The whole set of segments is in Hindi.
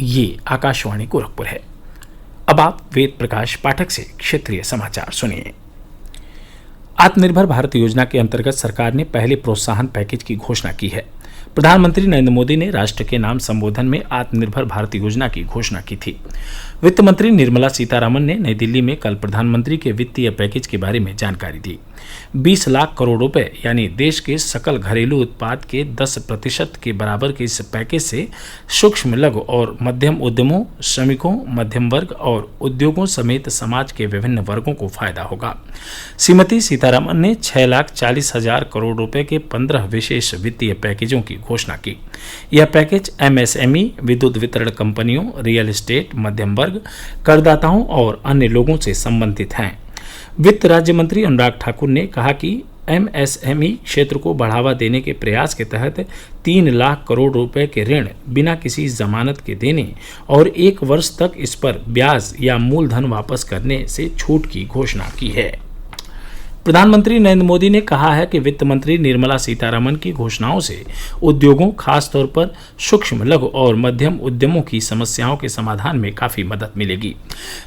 ये आकाशवाणी गोरखपुर है। अब आप वेद प्रकाश पाठक से क्षेत्रीय समाचार सुनिए। आत्मनिर्भर भारत योजना के अंतर्गत सरकार ने पहले प्रोत्साहन पैकेज की घोषणा की है। प्रधानमंत्री नरेंद्र मोदी ने राष्ट्र के नाम संबोधन में आत्मनिर्भर भारत योजना की घोषणा की थी। वित्त मंत्री निर्मला सीतारामन ने नई दिल्ली में कल प्रधानमंत्री के वित्तीय पैकेज के बारे में जानकारी दी। 20 लाख करोड़ रुपए यानी देश के सकल घरेलू उत्पाद के 10% के बराबर के इस पैकेज से सूक्ष्म लघु और मध्यम उद्यमों, श्रमिकों, मध्यम वर्ग और उद्योगों समेत समाज के विभिन्न वर्गों को फायदा होगा। श्रीमती सीतारामन ने 6,40,000 करोड़ रुपए के 15 विशेष वित्तीय पैकेजों की घोषणा की। यह पैकेज एमएसएमई, विद्युत वितरण कंपनियों, रियल एस्टेट, मध्यम वर्ग, करदाताओं और अन्य लोगों से संबंधित हैं। वित्त राज्य मंत्री अनुराग ठाकुर ने कहा कि एमएसएमई क्षेत्र को बढ़ावा देने के प्रयास के तहत 3 लाख करोड़ रुपए के ऋण बिना किसी जमानत के देने और 1 वर्ष तक इस पर ब्याज या मूलधन वापस करने से छूट की घोषणा की है। प्रधानमंत्री नरेंद्र मोदी ने कहा है कि वित्त मंत्री निर्मला सीतारामन की घोषणाओं से उद्योगों, खासतौर पर सूक्ष्म लघु और मध्यम उद्यमों की समस्याओं के समाधान में काफी मदद मिलेगी।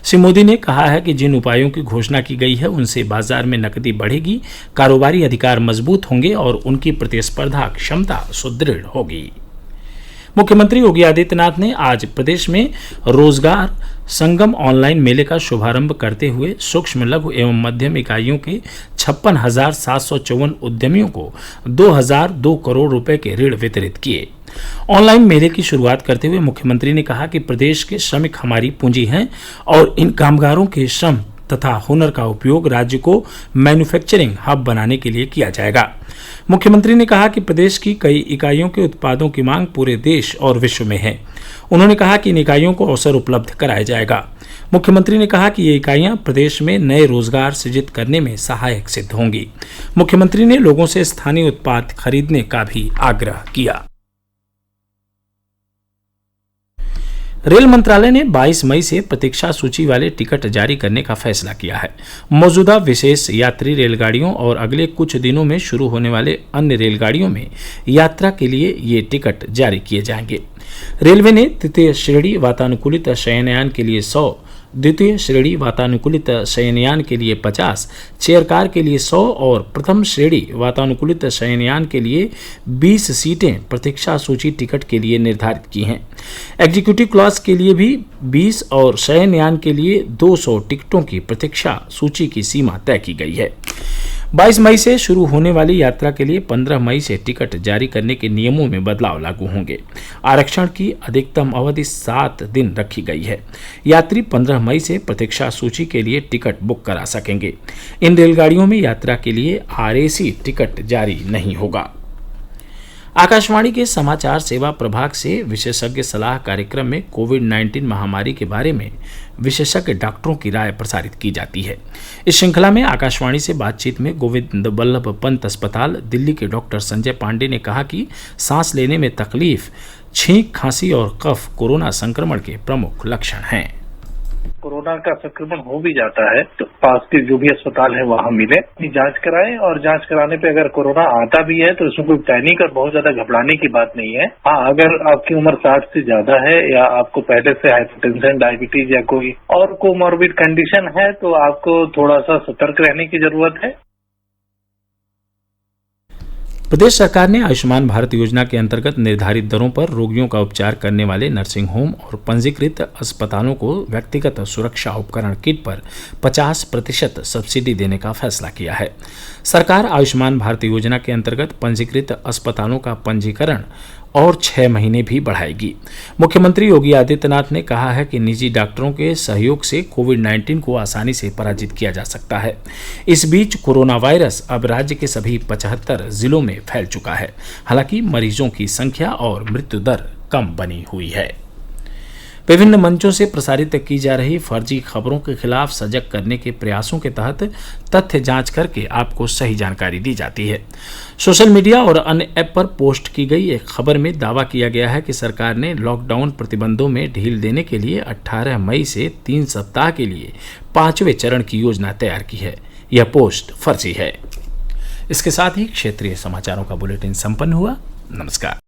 श्री मोदी ने कहा है कि जिन उपायों की घोषणा की गई है उनसे बाजार में नकदी बढ़ेगी, कारोबारी अधिकार मजबूत होंगे और उनकी प्रतिस्पर्धा क्षमता सुदृढ़ होगी। मुख्यमंत्री योगी आदित्यनाथ ने आज प्रदेश में रोजगार संगम ऑनलाइन मेले का शुभारंभ करते हुए सूक्ष्म लघु एवं मध्यम इकाइयों के 56,754 उद्यमियों को 2,002 करोड़ रुपए के ऋण वितरित किए। ऑनलाइन मेले की शुरुआत करते हुए मुख्यमंत्री ने कहा कि प्रदेश के श्रमिक हमारी पूंजी हैं और इन कामगारों के श्रम तथा हुनर का उपयोग राज्य को मैन्युफैक्चरिंग हब बनाने के लिए किया जाएगा। मुख्यमंत्री ने कहा कि प्रदेश की कई इकाइयों के उत्पादों की मांग पूरे देश और विश्व में है। उन्होंने कहा कि इन इकाइयों को अवसर उपलब्ध कराया जाएगा। मुख्यमंत्री ने कहा कि ये इकाइयां प्रदेश में नए रोजगार सृजित करने में सहायक सिद्ध होंगी। मुख्यमंत्री ने लोगों से स्थानीय उत्पाद खरीदने का भी आग्रह किया। रेल मंत्रालय ने 22 मई से प्रतीक्षा सूची वाले टिकट जारी करने का फैसला किया है। मौजूदा विशेष यात्री रेलगाड़ियों और अगले कुछ दिनों में शुरू होने वाले अन्य रेलगाड़ियों में यात्रा के लिए ये टिकट जारी किए जाएंगे। रेलवे ने तृतीय श्रेणी वातानुकूलित शयनयान के लिए 100, द्वितीय श्रेणी वातानुकूलित शयनयान के लिए 50, चेयर कार के लिए 100 और प्रथम श्रेणी वातानुकूलित शयनयान के लिए 20 सीटें प्रतीक्षा सूची टिकट के लिए निर्धारित की हैं। एग्जीक्यूटिव क्लास के लिए भी 20 और शयनयान के लिए 200 टिकटों की प्रतीक्षा सूची की सीमा तय की गई है। 22 मई से शुरू होने वाली यात्रा के लिए 15 मई से टिकट जारी करने के नियमों में बदलाव लागू होंगे। आरक्षण की अधिकतम अवधि 7 दिन रखी गई है। यात्री 15 मई से प्रतीक्षा सूची के लिए टिकट बुक करा सकेंगे। इन रेलगाड़ियों में यात्रा के लिए आरएसी टिकट जारी नहीं होगा। आकाशवाणी के समाचार सेवा प्रभाग से विशेषज्ञ सलाह कार्यक्रम में कोविड-19 महामारी के बारे में विशेषज्ञ डॉक्टरों की राय प्रसारित की जाती है। इस श्रृंखला में आकाशवाणी से बातचीत में गोविंद बल्लभ पंत अस्पताल दिल्ली के डॉक्टर संजय पांडे ने कहा कि सांस लेने में तकलीफ, छींक, खांसी और कफ कोरोना संक्रमण के प्रमुख लक्षण हैं। कोरोना का संक्रमण हो भी जाता है तो पास के जो भी अस्पताल है वहां मिले, अपनी जांच कराएं और जांच कराने पे अगर कोरोना आता भी है तो इसमें कोई पैनिक और बहुत ज्यादा घबराने की बात नहीं है। हाँ, अगर आपकी उम्र 60 से ज्यादा है या आपको पहले से हाइपरटेंशन, डायबिटीज या कोई और कोमॉर्बिड कंडीशन है तो आपको थोड़ा सा सतर्क रहने की जरूरत है। प्रदेश सरकार ने आयुष्मान भारत योजना के अंतर्गत निर्धारित दरों पर रोगियों का उपचार करने वाले नर्सिंग होम और पंजीकृत अस्पतालों को व्यक्तिगत सुरक्षा उपकरण किट पर 50% सब्सिडी देने का फैसला किया है। सरकार आयुष्मान भारत योजना के अंतर्गत पंजीकृत अस्पतालों का पंजीकरण और 6 महीने भी बढ़ाएगी। मुख्यमंत्री योगी आदित्यनाथ ने कहा है कि निजी डॉक्टरों के सहयोग से कोविड-19 को आसानी से पराजित किया जा सकता है। इस बीच कोरोना वायरस अब राज्य के सभी 75 जिलों में फैल चुका है। हालांकि मरीजों की संख्या और मृत्यु दर कम बनी हुई है। विभिन्न मंचों से प्रसारित की जा रही फर्जी खबरों के खिलाफ सजग करने के प्रयासों के तहत तथ्य जांच करके आपको सही जानकारी दी जाती है। सोशल मीडिया और अन्य ऐप पर पोस्ट की गई एक खबर में दावा किया गया है कि सरकार ने लॉकडाउन प्रतिबंधों में ढील देने के लिए 18 मई से 3 सप्ताह के लिए 5वें चरण की योजना तैयार की है। यह पोस्ट फर्जी है। इसके साथ ही क्षेत्रीय समाचारों का बुलेटिन संपन्न हुआ। नमस्कार।